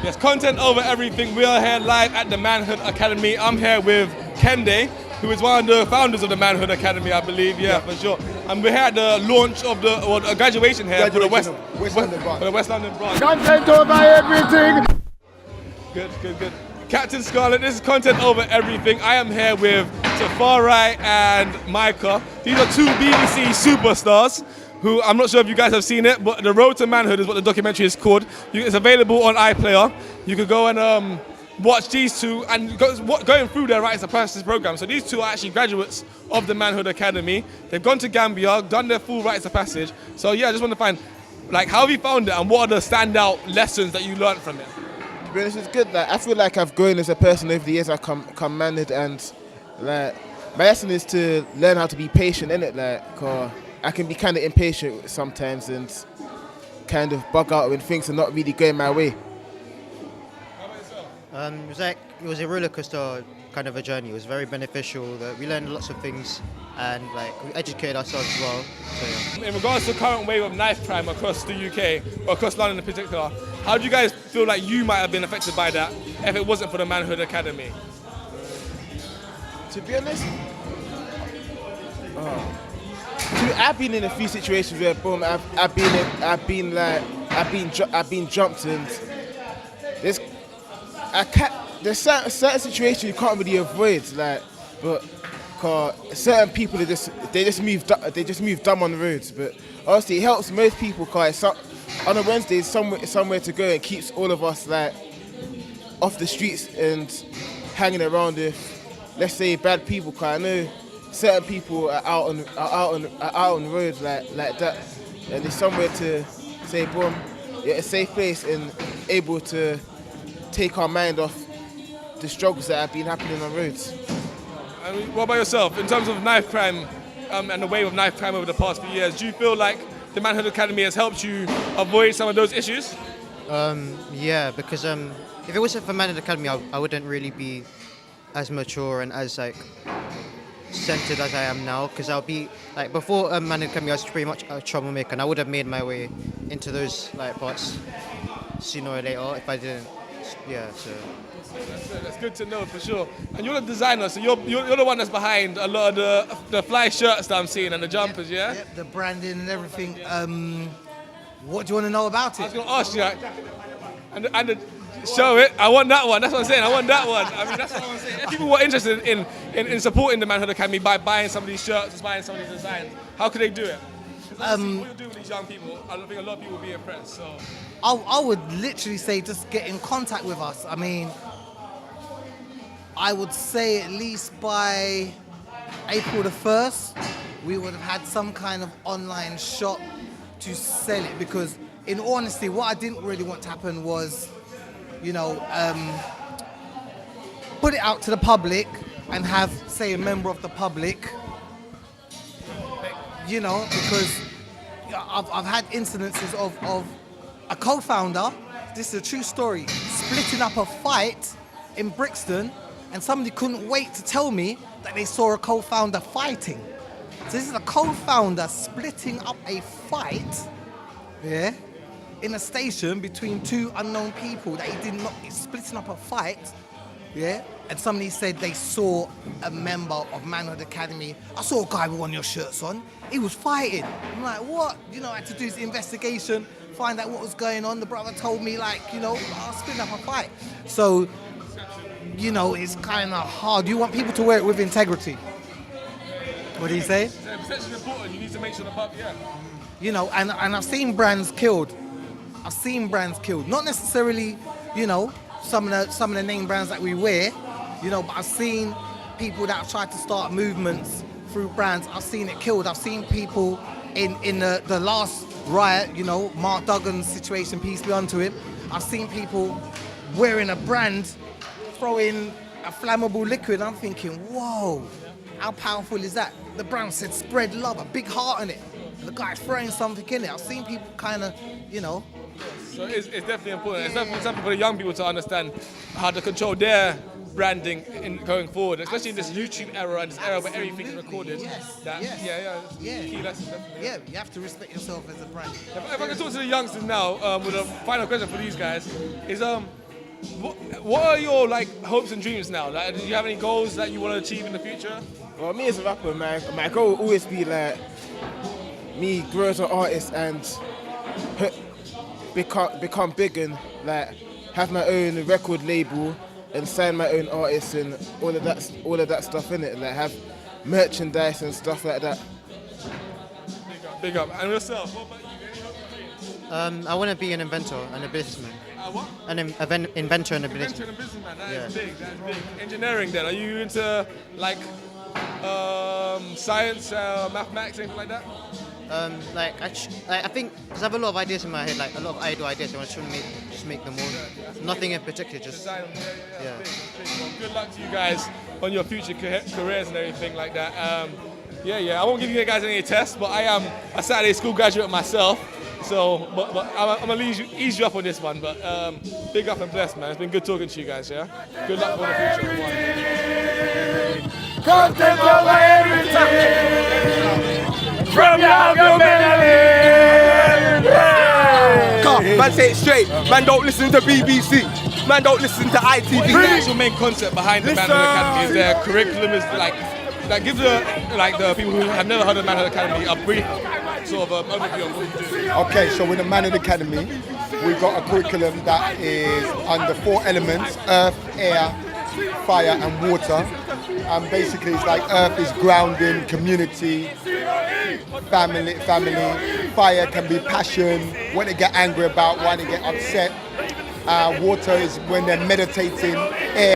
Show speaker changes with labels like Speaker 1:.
Speaker 1: Yes, content over everything. We are here live at the Manhood Academy. I'm here with Kende, who is one of the founders of the Manhood Academy, I believe. Yeah, for sure. And we're here at the launch of the graduation here for the West London branch.
Speaker 2: Content over everything.
Speaker 1: Good. Captain Scarlett, this is content over everything. I am here with Tafari and Micah. These are two BBC superstars who, I'm not sure if you guys have seen it, but The Road to Manhood is what the documentary is called. It's available on iPlayer. You could go and watch these two and going through their rites of passage program. So these two are actually graduates of the Manhood Academy. They've gone to Gambia, done their full rites of passage. So yeah, I just want to find, like, how have you found it and what are the standout lessons that you learned from it?
Speaker 2: To be honest, it's good. Like, I feel like I've grown as a person over the years I come Manhood, and like my lesson is to learn how to be patient, innit? Like, 'cause I can be kind of impatient sometimes and kind of bug out when things are not really going my way.
Speaker 3: It was a roller coaster kind of a journey. It was very beneficial. That we learned lots of things and we educated ourselves as well. So, yeah.
Speaker 1: In regards to the current wave of knife crime across the UK, or across London in particular, how do you guys feel like you might have been affected by that if it wasn't for the Manhood Academy?
Speaker 2: To be honest, I've been in a few situations where, boom, I've been jumped, and there's certain situations you can't really avoid, like, but cause certain people they just move dumb on the roads. But honestly, it helps most people, cause on a Wednesday it's somewhere to go and keeps all of us like off the streets and hanging around with, let's say, bad people. Cause I know certain people are out on the roads like that, and there's somewhere to say, boom, a safe place and able to take our mind off the struggles that have been happening on roads.
Speaker 1: I mean, what about yourself? In terms of knife crime and the wave of knife crime over the past few years, do you feel like the Manhood Academy has helped you avoid some of those issues?
Speaker 3: Yeah, because if it wasn't for Manhood Academy, I wouldn't really be as mature and as centered as I am now. Because I'll be before Manhood Academy, I was pretty much a troublemaker, and I would have made my way into those parts sooner or later if I didn't. Yeah, so.
Speaker 1: That's good to know for sure. And you're the designer, so you're the one that's behind a lot of the fly shirts that I'm seeing and the jumpers, yeah?
Speaker 4: Yep, the branding and everything. What do you want to know about it?
Speaker 1: I was going to ask you, and show it. I want that one. That's what I'm saying. I want that one. I mean, that's what I'm saying. If people were interested in supporting the Manhood Academy by buying some of these shirts, buying some of these designs, how could they do it? What you do with these young people, I think a lot of people will be impressed. So
Speaker 4: I would literally say just get in contact with us. I mean, I would say at least by April the 1st, we would have had some kind of online shop to sell it, because in honesty, what I didn't really want to happen was, put it out to the public and have, say, a member of the public, because I've had incidences of a co-founder, this is a true story, splitting up a fight in Brixton, and somebody couldn't wait to tell me that they saw a co-founder fighting. So this is a co-founder splitting up a fight, yeah, in a station between two unknown people that he did not, splitting up a fight, yeah, and somebody said they saw a member of Manhood Academy. I saw a guy with one of your shirts on, he was fighting. I'm like, what? I had to do this investigation, find out what was going on. The brother told me, I was splitting up a fight. So, it's kind of hard. You want people to wear it with integrity. What do you say?
Speaker 1: Yeah, perception is important. You need to make sure the public, yeah.
Speaker 4: And I've seen brands killed. Not necessarily, some of the name brands that we wear, but I've seen people that have tried to start movements through brands. I've seen it killed. I've seen people in the last riot, Mark Duggan's situation, peace be unto him. I've seen people wearing a brand, throwing a flammable liquid. I'm thinking, whoa, how powerful is that? The brand said spread love, a big heart in it. And the guy's throwing something in it. I've seen people kind of,
Speaker 1: So it's definitely important. It's definitely something for the young people to understand how to control their branding in going forward, especially in this YouTube era and this era where everything is recorded.
Speaker 4: Yes.
Speaker 1: Key lesson, definitely.
Speaker 4: Yeah, you have to respect yourself as a brand.
Speaker 1: If I can talk to the youngsters now, with a final question for these guys, is what are your like hopes and dreams now? Like, do you have any goals that you want to achieve in the future?
Speaker 2: Well, me as a rapper, man, my goal will always be like me grow as an artist and become big and like have my own record label and sign my own artists and all of that stuff in it. Like have merchandise and stuff like that.
Speaker 1: Big up. And yourself, what about you? Any hopes and dreams?
Speaker 3: I want to be an inventor and a businessman.
Speaker 1: What?
Speaker 3: An inventor and a businessman.
Speaker 1: Inventor and a businessman. That
Speaker 3: Yeah.
Speaker 1: is big. That's big. Engineering. Then, are you into like science, mathematics, anything like that?
Speaker 3: I think because I have a lot of ideas in my head, like a lot of idle ideas. I want to just make them all. Nothing in particular, just
Speaker 1: Design.
Speaker 3: yeah.
Speaker 1: Big. Well, good luck to you guys on your future careers and everything like that. I won't give you guys any tests, but I am a Saturday school graduate myself. So, but I'm gonna ease you up on this one. But big up and blessed, man. It's been good talking to you guys. Yeah. Good luck for the future.
Speaker 5: Content over everything. From your man, say it straight. Man, don't listen to BBC. Man, don't listen to ITV.
Speaker 1: The actual main concept behind the Manhood Academy is their curriculum is like that gives the people who have never heard of Manhood Academy a brief sort of overview of what you do.
Speaker 6: Okay, so in the Manhood Academy, we've got a curriculum that is under 4 elements: earth, air, fire, and water. And basically, it's like earth is grounding, community, family. Fire can be passion, what they get angry about, why they get upset. Water is when they're meditating. Air